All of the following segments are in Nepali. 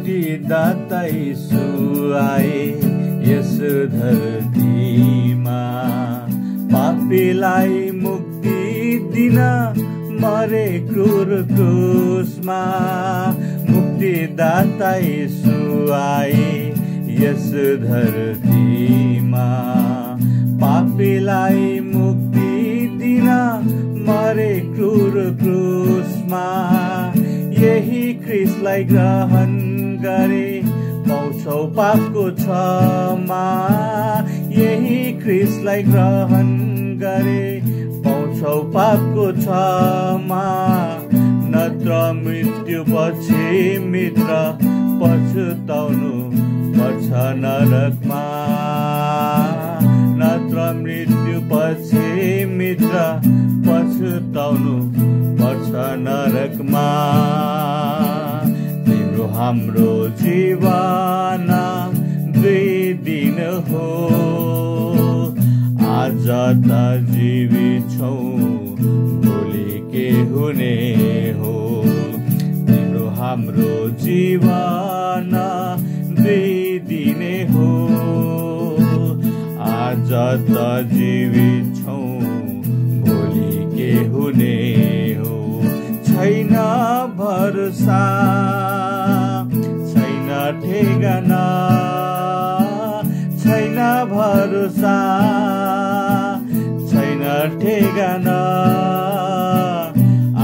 मुक्तिदाता यीशु आए यस धरतीमा। पापीलाई मुक्ति दिन मरे क्रुसमा। मुक्तिदाता यीशु आए यस धरतीमा। पापीलाई मुक्ति दिन मरे क्रुसमा। यही ख्रीष्टलाई ग्रहण गरे पाउँछौ पापको क्षमा। यही ख्रीष्टलाई ग्रहण गरे पाउँछौ पापको क्षमा। नत्र मृत्यु पछि मित्र पछुताउनु पर्छ नरकमा। नत्र मृत्यु पछि मित्र पछुताउनु पर्छ नरकमा। तिम्रो हाम्रो जीवन दुई दिन हो। आज त जीवित छौ भोलि के हुने हो। तिम्रो हाम्रो जीवन दुई दिने हो। आज त जीवित छौ भोलि के हुने हो। छैन भरोसा छैन ठेगाना। छैन भरोसा छैन ठेगाना।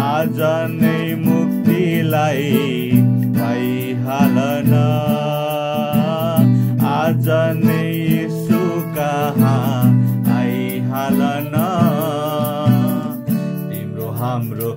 आज नै मुक्तिलाई पाइहालन। आज नै यीशु कहाँ आइहालन। तिम्रो हाम्रो